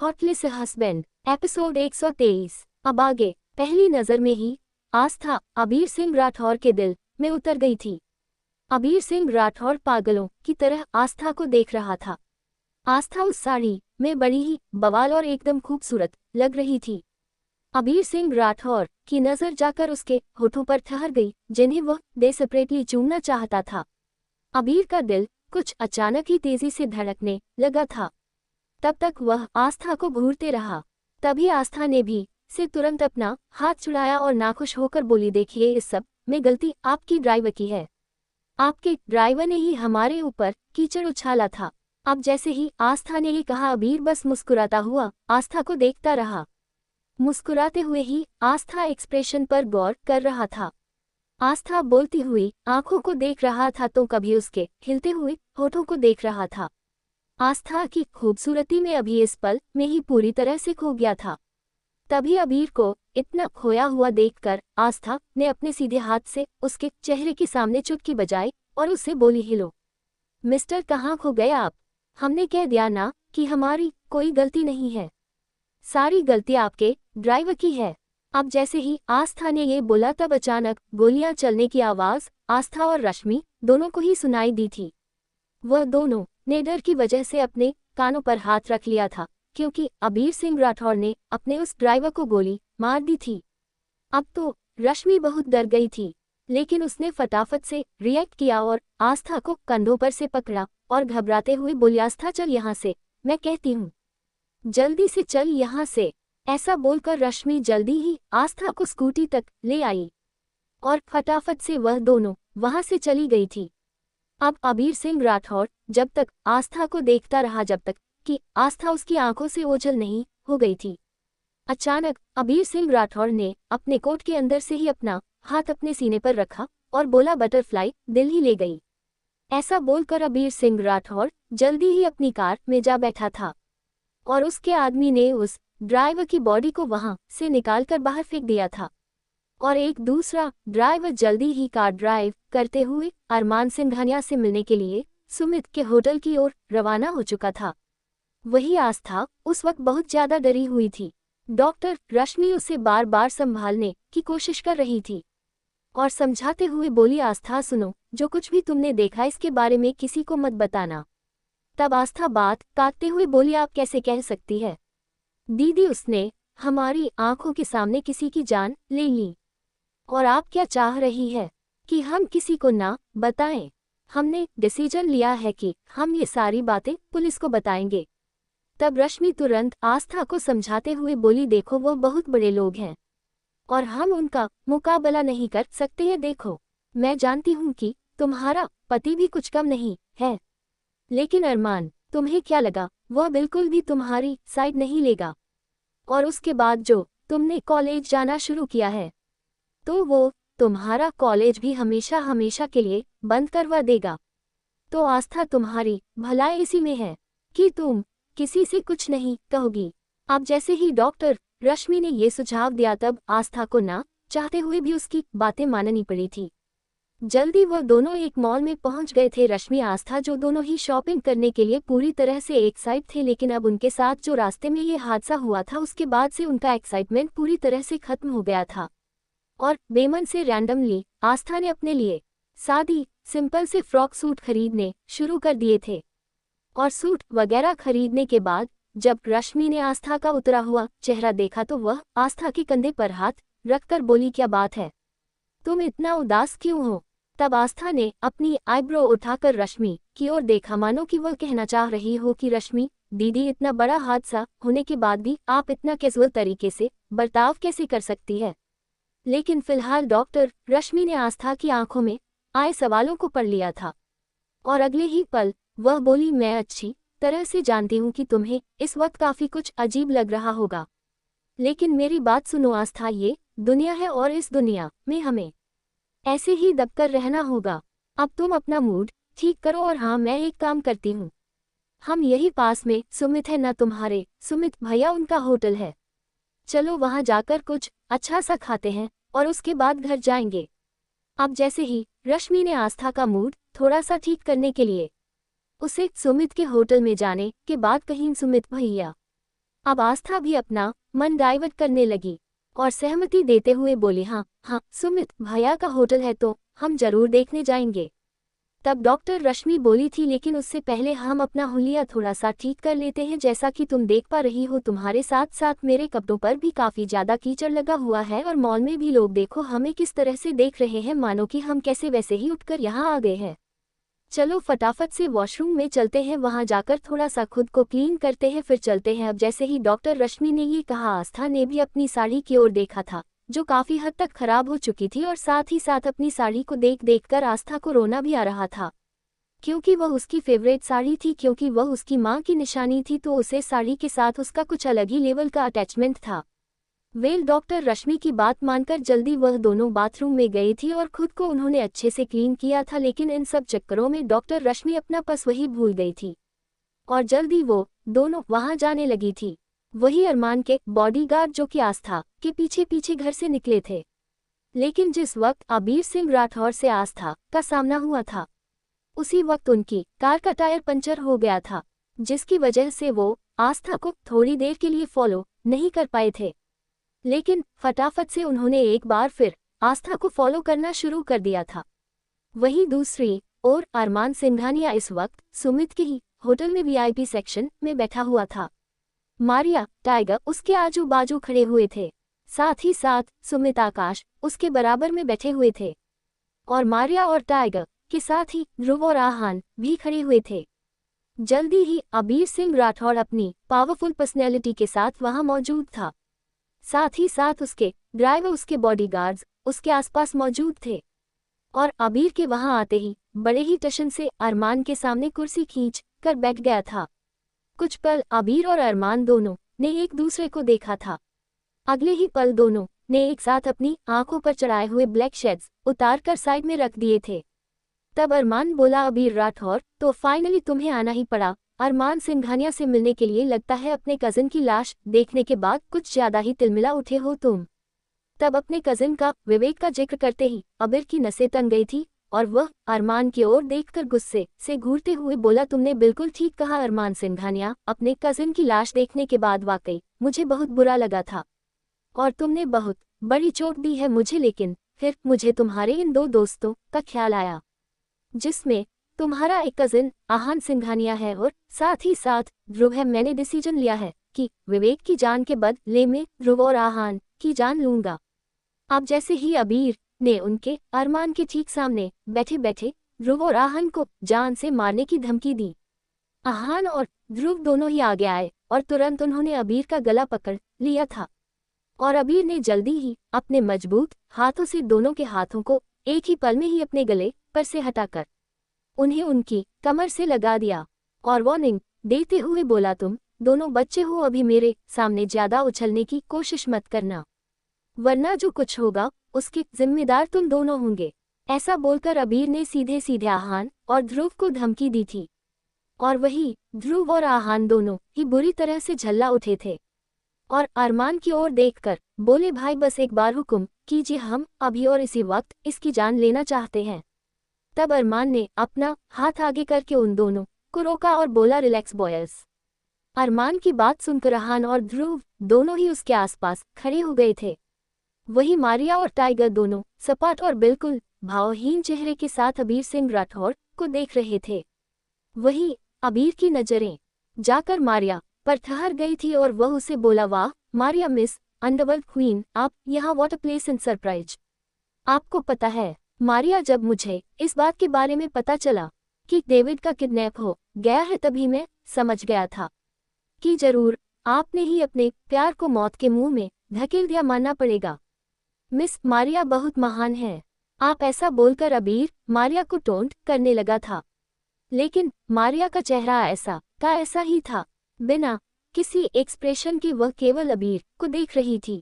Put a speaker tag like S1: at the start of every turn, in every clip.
S1: Hotlist husband episode 123। अब आगे। पहली नजर में ही आस्था अबीर सिंह राठौर के दिल में उतर गई थी। अबीर सिंह राठौर पागलों की तरह आस्था को देख रहा था। आस्था उस साड़ी में बड़ी ही बवाल और एकदम खूबसूरत लग रही थी। अबीर सिंह राठौर की नजर जाकर उसके होठों पर ठहर गई, जिन्हें वह डेस्परेटली चूमना चाहता था। अबीर का दिल कुछ अचानक ही तेजी से धड़कने लगा था। तब तक वह आस्था को घूरते रहा। तभी आस्था ने भी से तुरंत अपना हाथ छुड़ाया और नाखुश होकर बोली, देखिए इस सब में गलती आपकी ड्राइवर की है। आपके ड्राइवर ने ही हमारे ऊपर कीचड़ उछाला था। अब जैसे ही आस्था ने ये कहा, अबीर बस मुस्कुराता हुआ आस्था को देखता रहा। मुस्कुराते हुए ही आस्था एक्सप्रेशन पर गौर कर रहा था। आस्था बोलती हुई आंखों को देख रहा था तो कभी उसके खिलते हुए होठों को देख रहा था। आस्था की खूबसूरती में अभी इस पल में ही पूरी तरह से खो गया था। तभी अबीर को इतना खोया हुआ देखकर आस्था ने अपने सीधे हाथ से उसके चेहरे के सामने चुटकी बजाई और उससे बोली, हिलो मिस्टर, कहाँ खो गए आप? हमने कह दिया ना कि हमारी कोई गलती नहीं है, सारी गलती आपके ड्राइवर की है। अब जैसे ही आस्था ने ये बोला तब अचानक गोलियां चलने की आवाज आस्था और रश्मि दोनों को ही सुनाई दी थी। वह दोनों ने डर की वजह से अपने कानों पर हाथ रख लिया था, क्योंकि अबीर सिंह राठौर ने अपने उस ड्राइवर को गोली मार दी थी। अब तो रश्मि बहुत डर गई थी, लेकिन उसने फटाफट से रिएक्ट किया और आस्था को कंधों पर से पकड़ा और घबराते हुए बोली, आस्था चल यहाँ से, मैं कहती हूँ, जल्दी से चल यहाँ से। ऐसा बोलकर रश्मि जल्दी ही आस्था को स्कूटी तक ले आई और फटाफट से वह दोनों वहां से चली गई थी। अब अबीर सिंह राठौर जब तक आस्था को देखता रहा जब तक कि आस्था उसकी आंखों से ओझल नहीं हो गई थी। अचानक अबीर सिंह राठौर ने अपने कोट के अंदर से ही अपना हाथ अपने सीने पर रखा और बोला, बटरफ्लाई दिल ही ले गई। ऐसा बोलकर अबीर सिंह राठौर जल्दी ही अपनी कार में जा बैठा था और उसके आदमी ने उस ड्राइवर की बॉडी को वहां से निकालकर बाहर फेंक दिया था और एक दूसरा ड्राइवर जल्दी ही कार ड्राइव करते हुए अरमान सिंघानिया से मिलने के लिए सुमित के होटल की ओर रवाना हो चुका था। वही आस्था उस वक्त बहुत ज्यादा डरी हुई थी। डॉक्टर रश्मि उसे बार बार संभालने की कोशिश कर रही थी और समझाते हुए बोली, आस्था सुनो, जो कुछ भी तुमने देखा इसके बारे में किसी को मत बताना। तब आस्था बात काटते हुए बोली, आप कैसे कह सकती है दीदी, उसने हमारी आंखों के सामने किसी की जान ले ली और आप क्या चाह रही है कि हम किसी को ना बताएं? हमने डिसीजन लिया है कि हम ये सारी बातें पुलिस को बताएंगे। तब रश्मि तुरंत आस्था को समझाते हुए बोली, देखो वो बहुत बड़े लोग हैं और हम उनका मुकाबला नहीं कर सकते हैं। देखो, मैं जानती हूँ कि तुम्हारा पति भी कुछ कम नहीं है, लेकिन अरमान, तुम्हें क्या लगा वह बिल्कुल भी तुम्हारी साइड नहीं लेगा? और उसके बाद जो तुमने कॉलेज जाना शुरू किया है, तो वो तुम्हारा कॉलेज भी हमेशा हमेशा के लिए बंद करवा देगा। तो आस्था, तुम्हारी भलाई इसी में है कि तुम किसी से कुछ नहीं कहोगी। अब जैसे ही डॉक्टर रश्मि ने ये सुझाव दिया तब आस्था को ना चाहते हुए भी उसकी बातें माननी पड़ी थी। जल्दी वह दोनों एक मॉल में पहुंच गए थे। रश्मि आस्था जो दोनों ही शॉपिंग करने के लिए पूरी तरह से एक्साइट थे, लेकिन अब उनके साथ जो रास्ते में ये हादसा हुआ था उसके बाद से उनका एक्साइटमेंट पूरी तरह से खत्म हो गया था और बेमन से रैंडमली आस्था ने अपने लिए सादी सिंपल से फ्रॉक सूट खरीदने शुरू कर दिए थे। और सूट वगैरह खरीदने के बाद जब रश्मि ने आस्था का उतरा हुआ चेहरा देखा तो वह आस्था के कंधे पर हाथ रखकर बोली, क्या बात है, तुम इतना उदास क्यों हो? तब आस्था ने अपनी आईब्रो उठाकर रश्मि की ओर देखा, मानो कि वह कहना चाह रही हो कि रश्मि दीदी, इतना बड़ा हादसा होने के बाद भी आप इतना कैजुअल तरीके से बर्ताव कैसे कर सकती है? लेकिन फिलहाल डॉक्टर रश्मि ने आस्था की आंखों में आए सवालों को पढ़ लिया था और अगले ही पल वह बोली, मैं अच्छी तरह से जानती हूँ कि तुम्हें इस वक्त काफी कुछ अजीब लग रहा होगा, लेकिन मेरी बात सुनो आस्था, ये दुनिया है और इस दुनिया में हमें ऐसे ही दबकर रहना होगा। अब तुम अपना मूड ठीक करो और हाँ, मैं एक काम करती हूँ, हम यही पास में सुमित है ना, तुम्हारे सुमित भैया, उनका होटल है, चलो वहां जाकर कुछ अच्छा सा खाते हैं और उसके बाद घर जाएंगे। अब जैसे ही रश्मि ने आस्था का मूड थोड़ा सा ठीक करने के लिए उसे सुमित के होटल में जाने के बाद कहीं सुमित भैया अब आस्था भी अपना मन डाइवर्ट करने लगी और सहमति देते हुए बोली, हाँ हाँ सुमित भैया का होटल है तो हम जरूर देखने जाएंगे। तब डॉक्टर रश्मि बोली थी, लेकिन उससे पहले हम अपना हुलिया थोड़ा सा ठीक कर लेते हैं। जैसा कि तुम देख पा रही हो, तुम्हारे साथ साथ मेरे कपड़ों पर भी काफी ज्यादा कीचड़ लगा हुआ है और मॉल में भी लोग देखो हमें किस तरह से देख रहे हैं, मानो कि हम कैसे वैसे ही उठकर यहाँ आ गए हैं। चलो फटाफट से वॉशरूम में चलते हैं, वहां जाकर थोड़ा सा खुद को क्लीन करते हैं, फिर चलते हैं। अब जैसे ही डॉक्टर रश्मि ने ये कहा, आस्था ने भी अपनी साड़ी की ओर देखा था जो काफी हद तक खराब हो चुकी थी और साथ ही साथ अपनी साड़ी को देख देख कर आस्था को रोना भी आ रहा था, क्योंकि वह उसकी फेवरेट साड़ी थी, क्योंकि वह उसकी माँ की निशानी थी, तो उसे साड़ी के साथ उसका कुछ अलग ही लेवल का अटैचमेंट था। वेल डॉक्टर रश्मि की बात मानकर जल्दी वह दोनों बाथरूम में गई थी और खुद को उन्होंने अच्छे से क्लीन किया था, लेकिन इन सब चक्करों में डॉक्टर रश्मि अपना पर्स वही भूल गई थी और जल्दी वो दोनों वहां जाने लगी थी। वही अरमान के बॉडीगार्ड जो कि आस्था के पीछे पीछे घर से निकले थे, लेकिन जिस वक्त अबीर सिंह राठौर से आस्था का सामना हुआ था उसी वक्त उनकी कार का टायर पंचर हो गया था, जिसकी वजह से वो आस्था को थोड़ी देर के लिए फॉलो नहीं कर पाए थे। लेकिन फटाफट से उन्होंने एक बार फिर आस्था को फॉलो करना शुरू कर दिया था। वहीं दूसरी ओर अरमान सिंघानिया इस वक्त सुमित के ही होटल में वीआईपी सेक्शन में बैठा हुआ था। मारिया टाइगर उसके आजू बाजू खड़े हुए थे, साथ ही साथ सुमित आकाश उसके बराबर में बैठे हुए थे और मारिया और टाइगर के साथ ही ध्रुव और आहान भी खड़े हुए थे। जल्दी ही अबीर सिंह राठौर अपनी पावरफुल पर्सनैलिटी के साथ वहां मौजूद था, साथ ही साथ उसके ड्राइवर उसके बॉडीगार्ड्स उसके आसपास मौजूद थे और अबीर के वहां आते ही बड़े ही टशन से अरमान के सामने कुर्सी खींच कर बैठ गया था। कुछ पल अबीर और अरमान दोनों ने एक दूसरे को देखा था। अगले ही पल दोनों ने एक साथ अपनी आंखों पर चढ़ाए हुए ब्लैक शेड्स उतार कर साइड में रख दिए थे। तब अरमान बोला, अबीर राठौर तो फाइनली तुम्हें आना ही पड़ा अरमान सिंघानिया से मिलने के लिए। लगता है अपने कजिन की लाश देखने के बाद कुछ ज्यादा ही तिलमिला उठे हो तुम। तब अपने कजिन का विवेक का जिक्र करते ही अबीर की नसें तन गई थी और वह अरमान की ओर देखकर गुस्से से घूरते हुए बोला, तुमने बिल्कुल ठीक कहा अरमान सिंघानिया, अपने कजिन की लाश देखने के बाद वाकई मुझे बहुत बुरा लगा था और तुमने बहुत बड़ी चोट दी है मुझे। लेकिन फिर मुझे तुम्हारे इन दो दोस्तों का ख्याल आया, जिसमें तुम्हारा एक कजिन आहान सिंघानिया है और साथ ही साथ ध्रुव है। मैंने डिसीजन लिया है कि विवेक की जान के बदले में ध्रुव और आहान की जान लूंगा। अब जैसे ही अबीर ने उनके अरमान के ठीक सामने बैठे बैठे ध्रुव और आहान को जान से मारने की धमकी दी, आहान और ध्रुव दोनों ही आगे आए और तुरंत उन्होंने अबीर का गला पकड़ लिया था और अबीर ने जल्दी ही अपने मजबूत हाथों से दोनों के हाथों को एक ही पल में ही अपने गले पर से हटाकर उन्हें उनकी कमर से लगा दिया और वार्निंग देते हुए बोला, तुम दोनों बच्चे हो, अभी मेरे सामने ज्यादा उछलने की कोशिश मत करना, वरना जो कुछ होगा उसके जिम्मेदार तुम दोनों होंगे। ऐसा बोलकर अबीर ने सीधे सीधे आहान और ध्रुव को धमकी दी थी और वही ध्रुव और आहान दोनों ही बुरी तरह से झल्ला उठे थे और अरमान की ओर देखकर बोले, भाई बस एक बार हुक्म कीजिए, हम अभी और इसी वक्त इसकी जान लेना चाहते हैं। तब अरमान ने अपना हाथ आगे करके उन दोनों को रोका और बोला, रिलैक्स बॉयज। अरमान की बात सुनकर आहान और ध्रुव दोनों ही उसके आसपास खड़े हो गए थे। वही मारिया और टाइगर दोनों सपाट और बिल्कुल भावहीन चेहरे के साथ अबीर सिंह राठौर को देख रहे थे। वही अबीर की नजरें जाकर मारिया पर ठहर गई थी और वह उसे बोला, वाह मारिया मिस अंडरवर्ल्ड क्वीन, आप यहाँ what a place in surprise. आपको पता है मारिया, जब मुझे इस बात के बारे में पता चला कि डेविड का किडनैप हो गया है तभी मैं समझ गया था कि जरूर आपने ही अपने प्यार को मौत के मुंह में धकेल दिया, मानना पड़ेगा। मिस मारिया बहुत महान है, आप। ऐसा बोलकर अबीर मारिया को टोंट करने लगा था, लेकिन मारिया का चेहरा ऐसा का ऐसा ही था, बिना किसी एक्सप्रेशन के वह केवल अबीर को देख रही थी,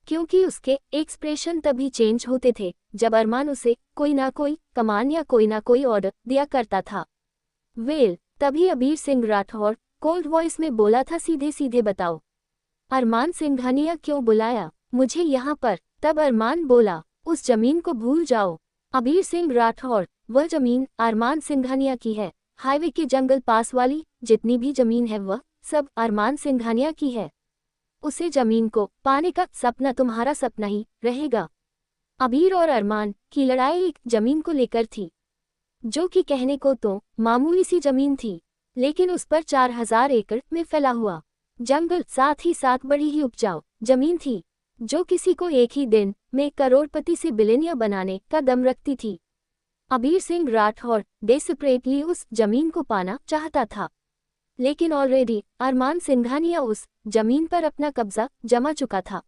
S1: क्योंकि उसके एक्सप्रेशन तभी चेंज होते थे जब अरमान उसे कोई ना कोई कमान या कोई ना कोई ऑर्डर दिया करता था। वेल तभी अबीर सिंह राठौर कोल्ड वॉइस में बोला था, सीधे सीधे बताओ अरमान सिंघानिया क्यों बुलाया मुझे यहाँ पर। तब अरमान बोला, उस जमीन को भूल जाओ अबीर सिंह राठौर, वह जमीन अरमान सिंघानिया की है, हाईवे के जंगल पास वाली जितनी भी जमीन है वह सब अरमान सिंघानिया की है। उसे जमीन को पाने का सपना तुम्हारा सपना ही रहेगा। अबीर और अरमान की लड़ाई एक जमीन को लेकर थी, जो कि कहने को तो मामूली सी जमीन थी, लेकिन उस पर 4000 एकड़ में फैला हुआ जंगल, साथ ही साथ बड़ी ही उपजाऊ जमीन थी, जो किसी को एक ही दिन में करोड़पति से बिलियनियर बनाने का दम रखती थी। अबीर सिंह राठौर डेस्परेटली उस जमीन को पाना चाहता था, लेकिन ऑलरेडी अरमान सिंघानिया उस जमीन पर अपना कब्जा जमा चुका था,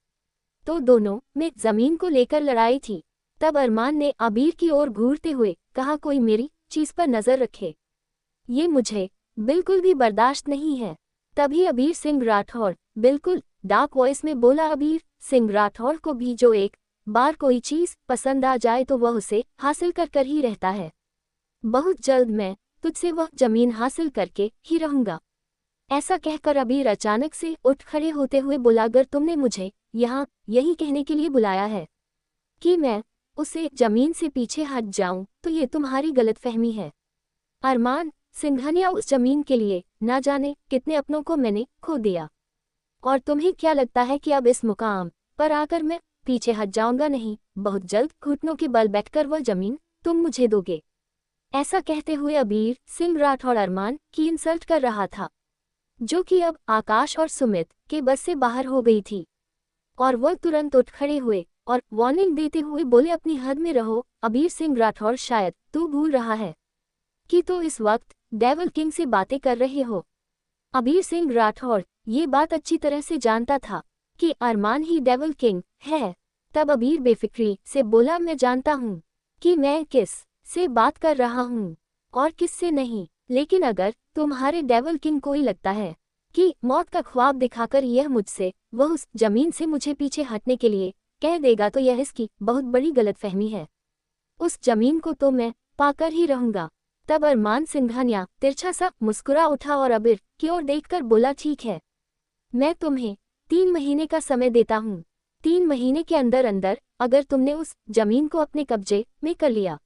S1: तो दोनों में जमीन को लेकर लड़ाई थी। तब अरमान ने अबीर की ओर घूरते हुए कहा, कोई मेरी चीज पर नजर रखे, ये मुझे बिल्कुल भी बर्दाश्त नहीं है। तभी अबीर सिंह राठौर बिल्कुल डार्क वॉइस में बोला, अबीर सिंह राठौर को भी जो एक बार कोई चीज पसंद आ जाए तो वह उसे हासिल कर ही रहता है। बहुत जल्द मैं तुझसे वह जमीन हासिल करके ही रहूंगा। ऐसा कहकर अबीर अचानक से उठ खड़े होते हुए बोला, अगर तुमने मुझे यहाँ यही कहने के लिए बुलाया है कि मैं उसे जमीन से पीछे हट जाऊं, तो ये तुम्हारी गलतफहमी है। अरमान सिंघानिया, उस जमीन के लिए ना जाने कितने अपनों को मैंने खो दिया, और तुम्हें क्या लगता है कि अब इस मुकाम पर आकर मैं पीछे हट जाऊंगा? नहीं, बहुत जल्द घुटनों के बल बैठकर वह जमीन तुम मुझे दोगे। ऐसा कहते हुए अबीर सिंह राठौर अरमान की इंसल्ट कर रहा था, जो कि अब आकाश और सुमित के बस से बाहर हो गई थी, और वह तुरंत उठ खड़े हुए और वार्निंग देते हुए बोले, अपनी हद में रहो अबीर सिंह राठौर, शायद तू भूल रहा है कि तो इस वक्त डेविल किंग से बातें कर रहे हो। अबीर सिंह राठौर ये बात अच्छी तरह से जानता था कि अरमान ही डेविल किंग है। तब अबीर बेफिक्री से बोला, मैं जानता हूँ कि मैं किस से बात कर रहा हूँ और किस से नहीं, लेकिन अगर तुम्हारे डेविल किंग को ही लगता है कि मौत का ख्वाब दिखाकर यह मुझसे वह उस जमीन से मुझे पीछे हटने के लिए कह देगा, तो यह इसकी बहुत बड़ी गलतफहमी है। उस जमीन को तो मैं पाकर ही रहूंगा। तब अरमान सिंघानिया तिरछा सा मुस्कुरा उठा और अबीर की ओर देखकर बोला, ठीक है, मैं तुम्हें 3 महीने का समय देता हूँ। 3 महीने के अंदर अंदर अगर तुमने उस जमीन को अपने कब्जे में कर लिया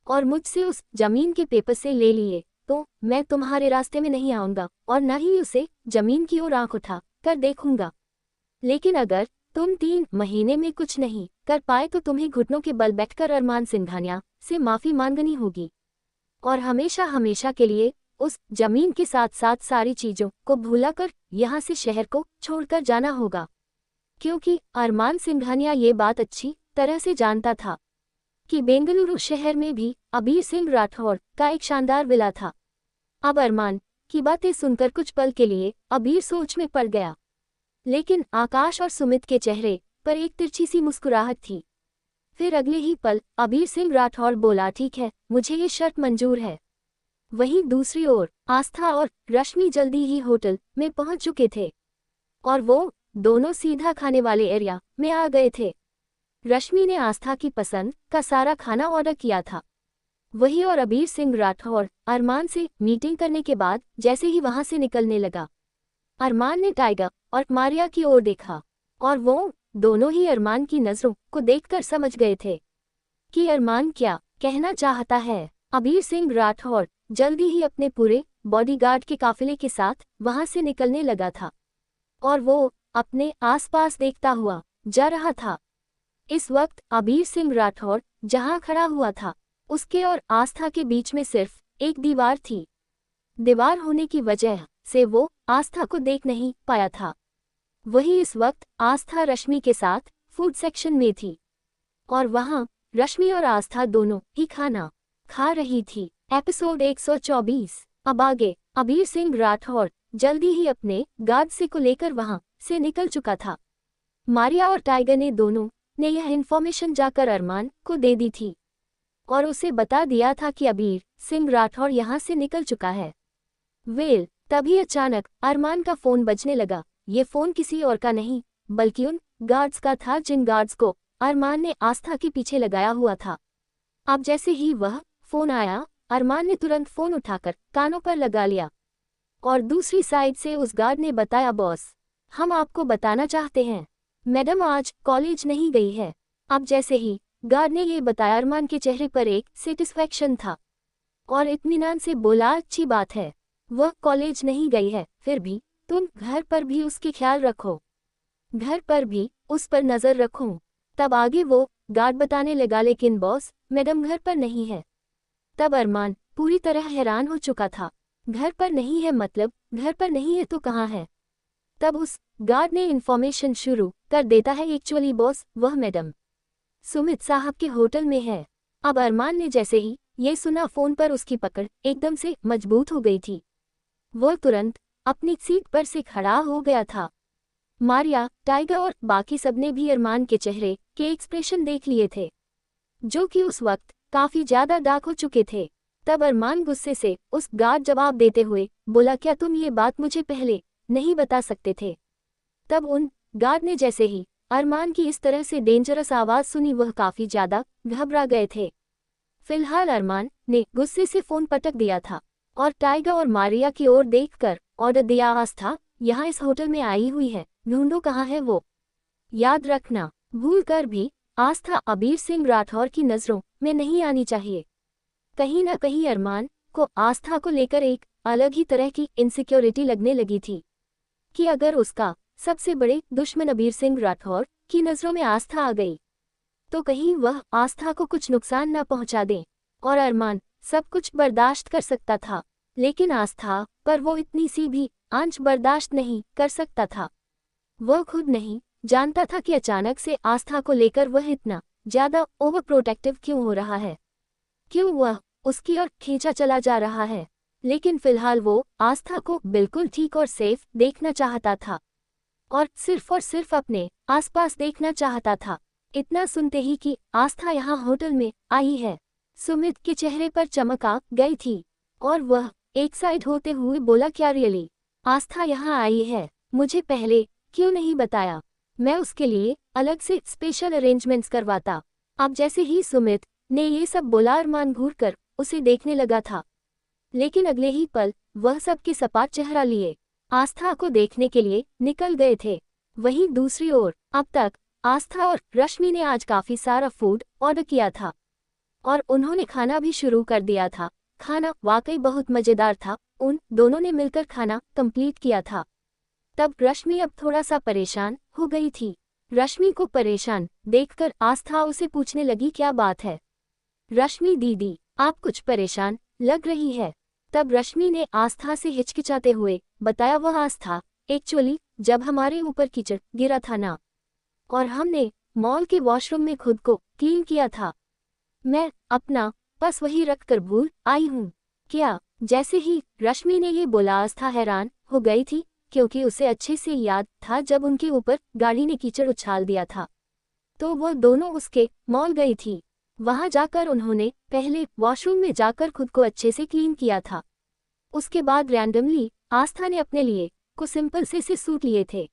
S1: और मुझसे उस जमीन के पेपर से ले लिए, तो मैं तुम्हारे रास्ते में नहीं आऊंगा और न ही उसे जमीन की ओर आंख उठा कर देखूंगा। लेकिन अगर तुम 3 महीने में कुछ नहीं कर पाए तो तुम्हें घुटनों के बल बैठकर अरमान सिंघानिया से माफी मांगनी होगी और हमेशा हमेशा के लिए उस जमीन के साथ साथ सारी चीजों को भूलाकर यहाँ से शहर को छोड़कर जाना होगा, क्योंकि अरमान सिंघानिया ये बात अच्छी तरह से जानता था कि बेंगलुरु शहर में भी अबीर सिंह राठौर का एक शानदार विला था। अब अरमान की बातें सुनकर कुछ पल के लिए अबीर सोच में पड़ गया, लेकिन आकाश और सुमित के चेहरे पर एक तिरछी सी मुस्कुराहट थी। फिर अगले ही पल अबीर सिंह राठौर बोला, ठीक है, मुझे ये शर्त मंजूर है। वहीं दूसरी ओर आस्था और रश्मि जल्दी ही होटल में पहुंच चुके थे और वो दोनों सीधा खाने वाले एरिया में आ गए थे। रश्मि ने आस्था की पसंद का सारा खाना ऑर्डर किया था। वही और अबीर सिंह राठौर अरमान से मीटिंग करने के बाद जैसे ही वहां से निकलने लगा, अरमान ने टाइगर और मारिया की ओर देखा और वो दोनों ही अरमान की नजरों को देखकर समझ गए थे कि अरमान क्या कहना चाहता है। अबीर सिंह राठौर जल्दी ही अपने पूरे बॉडीगार्ड के काफिले के साथ वहां से निकलने लगा था और वो अपने आसपास देखता हुआ जा रहा था। इस वक्त अबीर सिंह राठौर जहां खड़ा हुआ था, उसके और आस्था के बीच में सिर्फ एक दीवार थी। दीवार होने की वजह से वो आस्था को देख नहीं पाया था। वही इस वक्त आस्था रश्मि के साथ फूड सेक्शन में थी और वहां रश्मि और आस्था दोनों ही खाना खा रही थी। एपिसोड 124। अब आगे अबीर सिंह राठौर जल्दी ही अपने गार्ड से को लेकर वहां से निकल चुका था। मारिया और टाइगर ने दोनों ने यह इन्फॉर्मेशन जाकर अरमान को दे दी थी और उसे बता दिया था कि अबीर सिंह राठौर यहां से निकल चुका है। वेल, तभी अचानक अरमान का फोन बजने लगा। ये फोन किसी और का नहीं बल्कि उन गार्ड्स का था जिन गार्ड्स को अरमान ने आस्था के पीछे लगाया हुआ था। अब जैसे ही वह फोन आया, अरमान ने तुरंत फोन उठाकर कानों पर लगा लिया और दूसरी साइड से उस गार्ड ने बताया, बॉस, हम आपको बताना चाहते हैं, मैडम आज कॉलेज नहीं गई है। अब जैसे ही गार्ड ने ये बताया, अरमान के चेहरे पर एक सेटिस्फैक्शन था और इत्मीनान से बोला, अच्छी बात है, वह कॉलेज नहीं गई है, फिर भी तुम घर पर भी उसकी ख्याल रखो, घर पर भी उस पर नजर रखूं। तब आगे वो गार्ड बताने लगा, लेकिन बॉस, मैडम घर पर नहीं है। तब अरमान पूरी तरह हैरान हो चुका था। घर पर नहीं है मतलब? घर पर नहीं है तो कहाँ है? तब उस गार्ड ने इन्फॉर्मेशन शुरू कर देता है, एक्चुअली बॉस, वह मैडम सुमित साहब के होटल में है। अब अरमान ने जैसे ही ये सुना, फोन पर उसकी पकड़ एकदम से मजबूत हो गई थी। वो तुरंत अपनी सीट पर से खड़ा हो गया था। मारिया, टाइगर और बाकी सबने भी अरमान के चेहरे के एक्सप्रेशन देख लिए थे, जो कि उस वक्त काफी ज्यादा डार्क हो चुके थे। तब अरमान गुस्से से उस गार्ड जवाब देते हुए बोला, क्या तुम ये बात मुझे पहले नहीं बता सकते थे? तब उन गार्ड ने जैसे ही अरमान की इस तरह से डेंजरस आवाज सुनी, वह काफी ज्यादा घबरा गए थे। फिलहाल अरमान ने गुस्से से फोन पटक दिया था और टाइगर और मारिया की ओर देखकर ऑर्डर दिया, आस्था यहाँ इस होटल में आई हुई है, ढूंढो कहाँ है वो। याद रखना, भूल कर भी आस्था अबीर सिंह राठौर की नजरों में नहीं आनी चाहिए। कहीं न कहीं अरमान को आस्था को लेकर एक अलग ही तरह की इनसिक्योरिटी लगने लगी थी कि अगर उसका सबसे बड़े दुश्मन अबीर सिंह राठौर की नजरों में आस्था आ गई तो कहीं वह आस्था को कुछ नुकसान न पहुंचा दे। और अरमान सब कुछ बर्दाश्त कर सकता था, लेकिन आस्था पर वो इतनी सी भी आंच बर्दाश्त नहीं कर सकता था। वह खुद नहीं जानता था कि अचानक से आस्था को लेकर वह इतना ज्यादा ओवर प्रोटेक्टिव क्यों हो रहा है, क्यों वह उसकी ओर खींचा चला जा रहा है। लेकिन फिलहाल वो आस्था को बिल्कुल ठीक और सेफ देखना चाहता था और सिर्फ अपने आसपास देखना चाहता था। इतना सुनते ही कि आस्था यहाँ होटल में आई है, सुमित के चेहरे पर चमक आ गई थी और वह एक साइड होते हुए बोला, क्या रियली आस्था यहाँ आई है? मुझे पहले क्यों नहीं बताया? मैं उसके लिए अलग से स्पेशल अरेंजमेंट्स करवाता। अब जैसे ही सुमित ने ये सब बोला, अरमान घूरकर उसे देखने लगा था, लेकिन अगले ही पल वह सबके सपाट चेहरा लिए आस्था को देखने के लिए निकल गए थे। वहीं दूसरी ओर अब तक आस्था और रश्मि ने आज काफी सारा फूड ऑर्डर किया था और उन्होंने खाना भी शुरू कर दिया था। खाना वाकई बहुत मजेदार था, उन दोनों ने मिलकर खाना कंप्लीट किया था। तब रश्मि अब थोड़ा सा परेशान हो गई थी। रश्मि को परेशान देखकर आस्था उसे पूछने लगी, क्या बात है रश्मि दीदी, आप कुछ परेशान लग रही है। तब रश्मि ने आस्था से हिचकिचाते हुए बताया, वह आस्था, एक्चुअली जब हमारे ऊपर कीचड़ गिरा था ना, और हमने मॉल के वॉशरूम में खुद को क्लीन किया था, मैं अपना पर्स वही रखकर भूल आई हूँ। क्या? जैसे ही रश्मि ने ये बोला, आस्था हैरान हो गई थी, क्योंकि उसे अच्छे से याद था जब उनके ऊपर गाड़ी ने कीचड़ उछाल दिया था तो वह दोनों उसके मॉल गई थी। वहां जाकर उन्होंने पहले वॉशरूम में जाकर खुद को अच्छे से क्लीन किया था। उसके बाद रैंडमली आस्था ने अपने लिए कुछ सिंपल से सूट लिए थे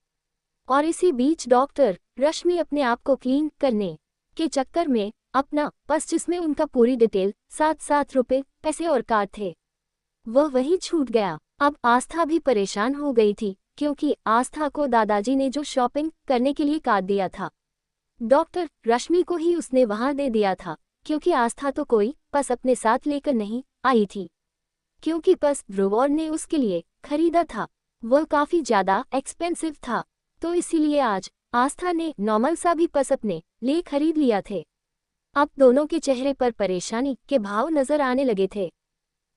S1: और इसी बीच डॉक्टर रश्मि अपने आप को क्लीन करने के चक्कर में अपना पर्स, जिसमें उनका पूरी डिटेल 7-7 रुपए पैसे और कार्ड थे, वह वहीं छूट गया। अब आस्था भी परेशान हो गई थी, क्योंकि आस्था को दादाजी ने जो शॉपिंग करने के लिए कार्ड दिया था, डॉक्टर रश्मि को ही उसने वहां दे दिया था, क्योंकि आस्था तो कोई पर्स अपने साथ लेकर नहीं आई थी, क्योंकि पर्स ब्रुवॉर ने उसके लिए खरीदा था, वह काफी ज्यादा एक्सपेंसिव था, तो इसीलिए आज आस्था ने नॉर्मल सा भी पर्स अपने लिए खरीद लिया थे। अब दोनों के चेहरे पर परेशानी के भाव नजर आने लगे थे।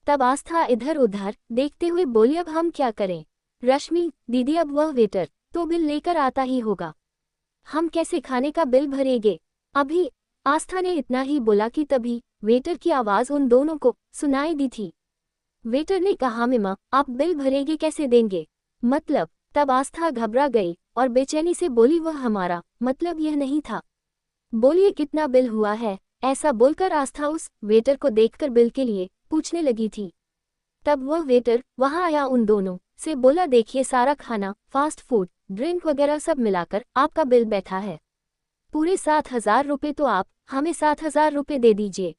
S1: तब आस्था इधर उधर देखते हुए बोली, अब हम क्या करें रश्मि दीदी, अब वह वेटर तो बिल लेकर आता ही होगा, हम कैसे खाने का बिल भरेंगे? अभी आस्था ने इतना ही बोला कि तभी वेटर की आवाज उन दोनों को सुनाई दी थी। वेटर ने कहा, मेमा आप बिल भरेंगे कैसे देंगे? मतलब? तब आस्था घबरा गई और बेचैनी से बोली, वह हमारा मतलब यह नहीं था। बोलिए कितना बिल हुआ है? ऐसा बोलकर आस्था उस वेटर को देखकर बिल के लिए पूछने लगी थी। तब वह वेटर वहां आया, उन दोनों से बोला, देखिए सारा खाना, फास्ट फूड, ड्रिंक वगैरह सब मिलाकर आपका बिल बैठा है पूरे 7,000 रुपये, तो आप हमें 7,000 रुपये दे दीजिए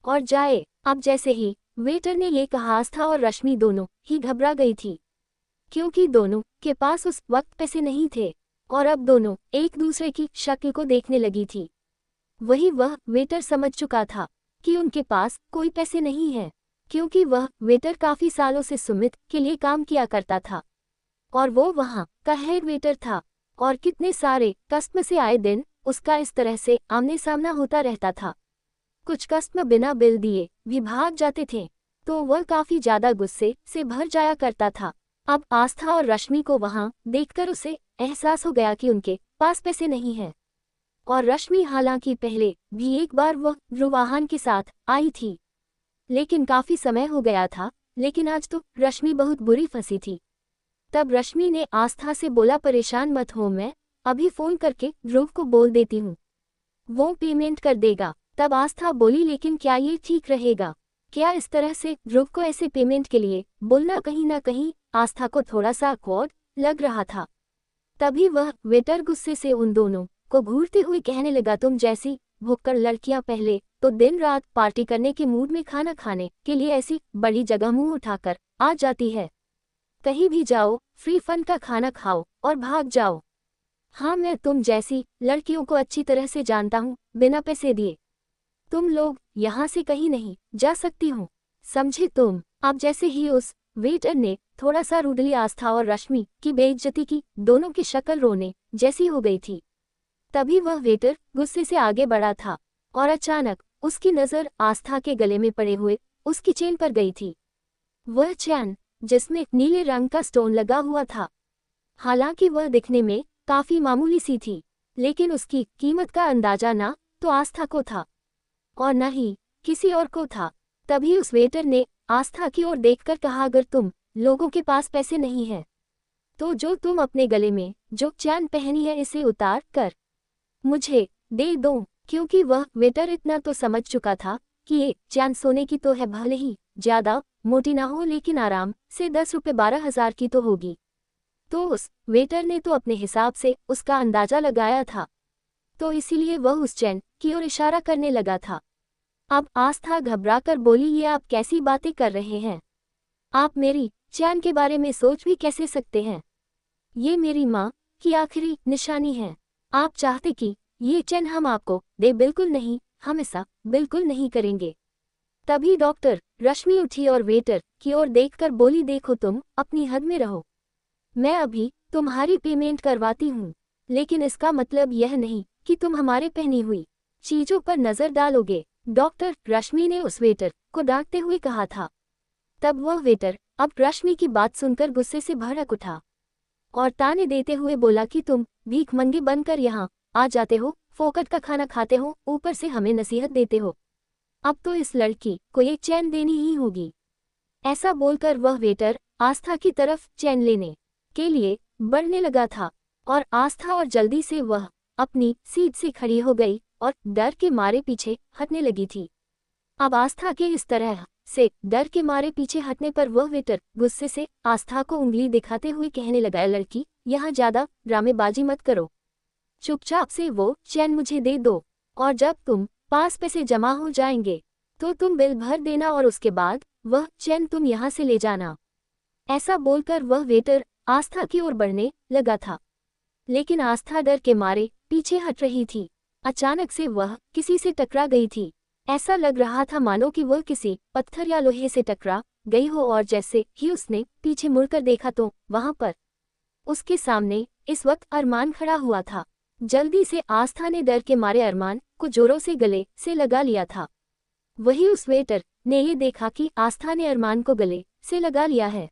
S1: और जाए। अब जैसे ही वेटर ने ये कहा, आस्था और रश्मि दोनों ही घबरा गई थी, क्योंकि दोनों के पास उस वक्त पैसे नहीं थे और अब दोनों एक दूसरे की शक्ल को देखने लगी थी। वही वह वेटर समझ चुका था कि उनके पास कोई पैसे नहीं है, क्योंकि वह वेटर काफी सालों से सुमित के लिए काम किया करता था। और वो वहाँ का हेड वेटर था। और कितने सारे कस्टमर से आए दिन उसका इस तरह से आमने सामना होता रहता था। कुछ कस्टमर बिना बिल दिए भी भाग जाते थे, तो वह काफी ज्यादा गुस्से से भर जाया करता था। अब आस्था और रश्मि को वहां देखकर उसे एहसास हो गया कि उनके पास पैसे नहीं है। और रश्मि हालांकि पहले भी एक बार वह रुवाहन के साथ आई थी, लेकिन काफी समय हो गया था, लेकिन आज तो रश्मि बहुत बुरी फंसी थी। तब रश्मि ने आस्था से बोला, परेशान मत हो, मैं अभी फोन करके ध्रुव को बोल देती हूँ, वो पेमेंट कर देगा। तब आस्था बोली, लेकिन क्या ये ठीक रहेगा? क्या इस तरह से ध्रुव को ऐसे पेमेंट के लिए बोलना कहीं ना कहीं आस्था को थोड़ा सा ऑकवर्ड लग रहा था। तभी वह वेटर गुस्से से उन दोनों को घूरते हुए कहने लगा, तुम जैसी भुक्कड़ लड़कियां पहले तो दिन रात पार्टी करने के मूड में खाना खाने के लिए ऐसी बड़ी जगह मुंह उठाकर आ जाती है। कहीं भी जाओ, फ्री फन का खाना खाओ और भाग जाओ। हाँ, मैं तुम जैसी लड़कियों को अच्छी तरह से जानता हूँ, बिना पैसे दिए तुम लोग यहाँ से कहीं नहीं जा सकती हो, समझे तुम? अब जैसे ही उस वेटर ने थोड़ा सा रूडली आस्था और रश्मि की बेइज्जती की, दोनों की शक्ल रोने जैसी हो गई थी। तभी वह वेटर गुस्से से आगे बढ़ा था और अचानक उसकी नजर आस्था के गले में पड़े हुए उसकी चेन पर गई थी। वह चैन जिसमें नीले रंग का स्टोन लगा हुआ था। हालांकि वह दिखने में काफी मामूली सी थी, लेकिन उसकी कीमत का अंदाजा ना तो आस्था को था और न ही किसी और को था। तभी उस वेटर ने आस्था की ओर देखकर कहा, अगर तुम लोगों के पास पैसे नहीं है तो जो तुम अपने गले में जो चैन पहनी है इसे उतार कर मुझे दे दो। क्योंकि वह वेटर इतना तो समझ चुका था कि ये चैन सोने की तो है, भले ही ज्यादा मोटी ना हो, लेकिन आराम से 10 रुपये 12,000 की तो होगी। तो उस वेटर ने तो अपने हिसाब से उसका अंदाजा लगाया था, तो इसीलिए वह उस चैन की ओर इशारा करने लगा था। अब आस्था घबराकर बोली, ये आप कैसी बातें कर रहे हैं? आप मेरी चैन के बारे में सोच भी कैसे सकते हैं? ये मेरी माँ की आखिरी निशानी है। आप चाहते कि ये चैन हम आपको दे? बिल्कुल नहीं, हम ऐसा बिल्कुल नहीं करेंगे। तभी डॉक्टर रश्मि उठी और वेटर की ओर देखकर बोली, देखो तुम अपनी हद में रहो, मैं अभी तुम्हारी पेमेंट करवाती हूँ, लेकिन इसका मतलब यह नहीं कि तुम हमारे पहनी हुई चीजों पर नजर डालोगे। डॉक्टर रश्मि ने उस वेटर को डांटते हुए कहा था। तब वह वेटर अब रश्मि की बात सुनकर गुस्से से भड़क उठा और ताने देते हुए बोला कि तुम भीखमंगे बनकर यहाँ आ जाते हो, फोकट का खाना खाते हो, ऊपर से हमें नसीहत देते हो। अब तो इस लड़की को ये चैन देनी ही होगी। ऐसा बोलकर वह वेटर आस्था की तरफ चैन लेने के लिए बढ़ने लगा था और आस्था और जल्दी से वह अपनी सीट से खड़ी हो गई और डर के मारे पीछे हटने लगी थी। अब आस्था के इस तरह से डर के मारे पीछे हटने पर वह वेटर गुस्से से आस्था को उंगली दिखाते हुए कहने लगा, लड़की यहाँ ज्यादा ड्रामेबाजी मत करो, चुपचाप से वो चैन मुझे दे दो और जब तुम पास पैसे जमा हो जाएंगे तो तुम बिल भर देना और उसके बाद वह चैन तुम यहाँ से ले जाना। ऐसा बोलकर वह वेटर आस्था की ओर बढ़ने लगा था, लेकिन आस्था डर के मारे पीछे हट रही थी। अचानक से वह किसी से टकरा गई थी। ऐसा लग रहा था मानो कि वह किसी पत्थर या लोहे से टकरा गई हो और जैसे ही उसने पीछे मुड़कर देखा तो वहां पर उसके सामने इस वक्त अरमान खड़ा हुआ था। जल्दी से आस्था ने डर के मारे अरमान को जोरों से गले से लगा लिया था। वही उस वेटर ने ये देखा कि आस्था ने अरमान को गले से लगा लिया है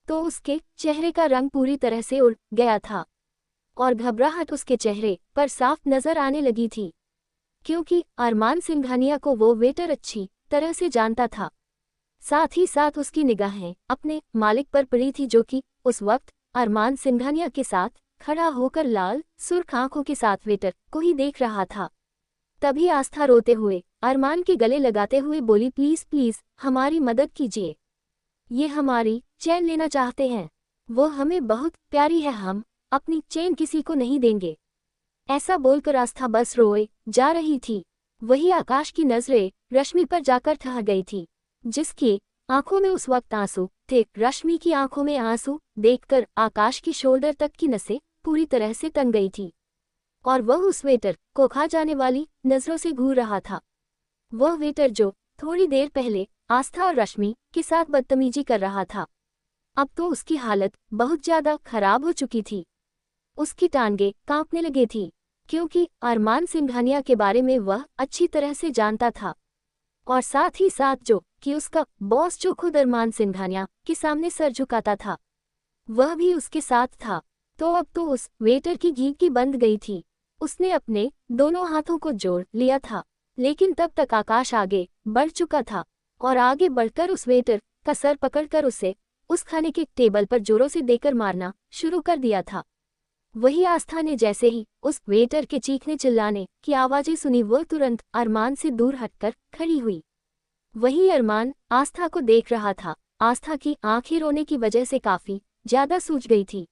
S1: तो उसके चेहरे का रंग पूरी तरह से उड़ गया था और घबराहट उसके चेहरे पर साफ नजर आने लगी थी, क्योंकि अरमान सिंघानिया को वो वेटर अच्छी तरह से जानता था। साथ ही साथ उसकी निगाहें अपने मालिक पर पड़ी थी, जो कि उस वक्त अरमान सिंघानिया के साथ खड़ा होकर लाल सुर्ख आंखों के साथ वेटर को ही देख रहा था। तभी आस्था रोते हुए अरमान के गले लगाते हुए बोली, प्लीज प्लीज हमारी मदद कीजिए, ये हमारी चैन लेना चाहते हैं, वो हमें बहुत प्यारी है, हम अपनी चैन किसी को नहीं देंगे। ऐसा बोलकर आस्था बस रोए जा रही थी। वही आकाश की नजरें रश्मि पर जाकर ठहर गई थी, जिसकी आंखों में उस वक्त आंसू थे। रश्मि की आंखों में आंसू देखकर आकाश की शोल्डर तक की नसें पूरी तरह से तंग गई थी और वह उस वेटर को खा जाने वाली नजरों से घूर रहा था। वह वेटर जो थोड़ी देर पहले आस्था और रश्मि के साथ बदतमीजी कर रहा था, अब तो उसकी हालत बहुत ज्यादा खराब हो चुकी थी। उसकी टांगें कांपने लगी थी, क्योंकि अरमान सिंघानिया के बारे में वह अच्छी तरह से जानता था, और साथ ही साथ जो कि उसका बॉस जो खुद अरमान सिंघानिया के सामने सर झुकाता था, वह भी उसके साथ था। तो अब तो उस वेटर की घींकी बंद गई थी। उसने अपने दोनों हाथों को जोड़ लिया था, लेकिन तब तक आकाश आगे बढ़ चुका था और आगे बढ़कर उस वेटर का सर पकड़कर उसे उस खाने के टेबल पर जोरों से देकर मारना शुरू कर दिया था। वही आस्था ने जैसे ही उस वेटर के चीखने चिल्लाने की आवाजें सुनी, वह तुरंत अरमान से दूर हटकर खड़ी हुई। वही अरमान आस्था को देख रहा था। आस्था की आंखें रोने की वजह से काफी ज्यादा सूज गई थी।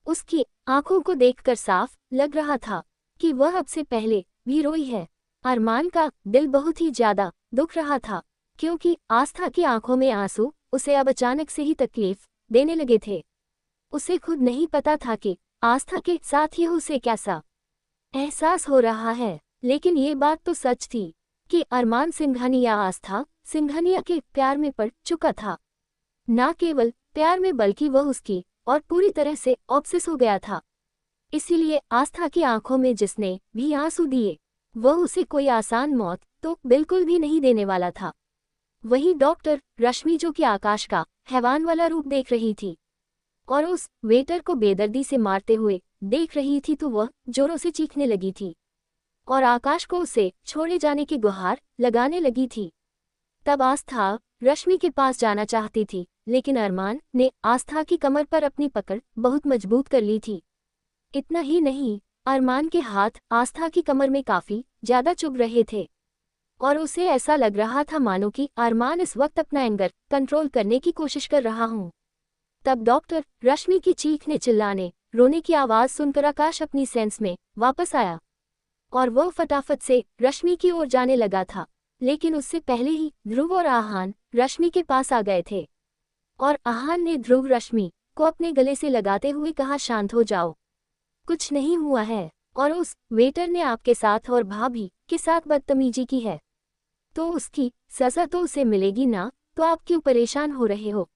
S1: उसकी आंखों को देखकर साफ लग रहा था कि वह अब से पहले भी रोई है। अरमान का दिल बहुत ही ज्यादा दुख रहा था, क्योंकि आस्था की आंखों में आंसू उसे अब अचानक से ही तकलीफ देने लगे थे। उसे खुद नहीं पता था कि आस्था के साथ ही उसे कैसा एहसास हो रहा है, लेकिन ये बात तो सच थी कि अरमान सिंघानिया आस्था सिंघानिया के प्यार में पड़ चुका था। न केवल प्यार में, बल्कि वह उसकी और पूरी तरह से ऑब्सेस हो गया था। इसीलिए आस्था की आंखों में जिसने भी आंसू दिए, वह उसे कोई आसान मौत तो बिल्कुल भी नहीं देने वाला था। वही डॉक्टर रश्मि जो कि आकाश का हैवान वाला रूप देख रही थी और उस वेटर को बेदर्दी से मारते हुए देख रही थी, तो वह जोरों से चीखने लगी थी और आकाश को उसे छोड़े जाने की गुहार लगाने लगी थी। तब आस्था रश्मि के पास जाना चाहती थी, लेकिन अरमान ने आस्था की कमर पर अपनी पकड़ बहुत मजबूत कर ली थी। इतना ही नहीं, अरमान के हाथ आस्था की कमर में काफी ज्यादा चुभ रहे थे और उसे ऐसा लग रहा था मानो कि अरमान इस वक्त अपना एंगर कंट्रोल करने की कोशिश कर रहा हूं। तब डॉक्टर रश्मि की चीखने चिल्लाने रोने की आवाज सुनकर आकाश अपनी सेंस में वापस आया और वह फटाफट से रश्मि की ओर जाने लगा था, लेकिन उससे पहले ही ध्रुव और आहान रश्मि के पास आ गए थे और आहान ने ध्रुव रश्मि को अपने गले से लगाते हुए कहा, शांत हो जाओ, कुछ नहीं हुआ है, और उस वेटर ने आपके साथ और भाभी के साथ बदतमीजी की है तो उसकी सजा तो उसे मिलेगी ना, तो आप क्यों परेशान हो रहे हो?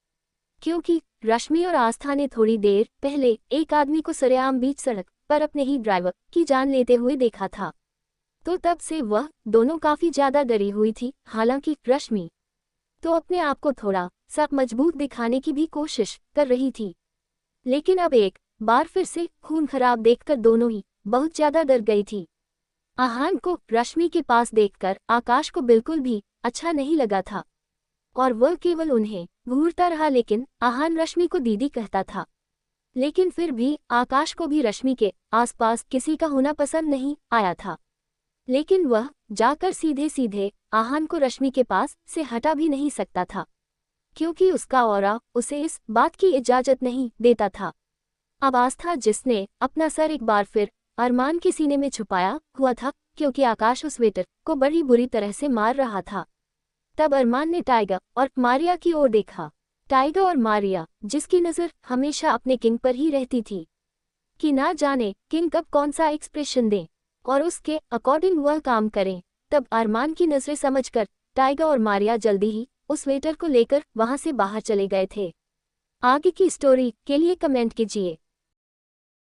S1: क्योंकि रश्मि और आस्था ने थोड़ी देर पहले एक आदमी को सरेआम बीच सड़क पर अपने ही ड्राइवर की जान लेते हुए देखा था, तो तब से वह दोनों काफी ज्यादा डरी हुई थी। हालांकि रश्मि तो अपने आप को थोड़ा सा मजबूत दिखाने की भी कोशिश कर रही थी, लेकिन अब एक बार फिर से खून खराब देखकर दोनों ही बहुत ज्यादा डर गई थी। आहान को रश्मि के पास देखकर आकाश को बिल्कुल भी अच्छा नहीं लगा था और वह केवल उन्हें घूरता रहा, लेकिन आहान रश्मि को दीदी कहता था। लेकिन फिर भी आकाश को भी रश्मि के आसपास किसी का होना पसंद नहीं आया था, लेकिन वह जाकर सीधे सीधे आहान को रश्मि के पास से हटा भी नहीं सकता था, क्योंकि उसका ऑरा उसे इस बात की इजाजत नहीं देता था। अब आस्था जिसने अपना सर एक बार फिर अरमान के सीने में छुपाया हुआ था, क्योंकि आकाश उस वेटर को बड़ी बुरी तरह से मार रहा था। तब अरमान ने टाइगर और मारिया की ओर देखा। टाइगर और मारिया जिसकी नज़र हमेशा अपने किंग पर ही रहती थी कि ना जाने किंग कब कौन सा एक्सप्रेशन दें और उसके अकॉर्डिंग वह काम करें। तब अरमान की नज़रें समझकर टाइगर और मारिया जल्दी ही उस वेटर को लेकर वहां से बाहर चले गए थे। आगे की स्टोरी के लिए कमेंट कीजिए।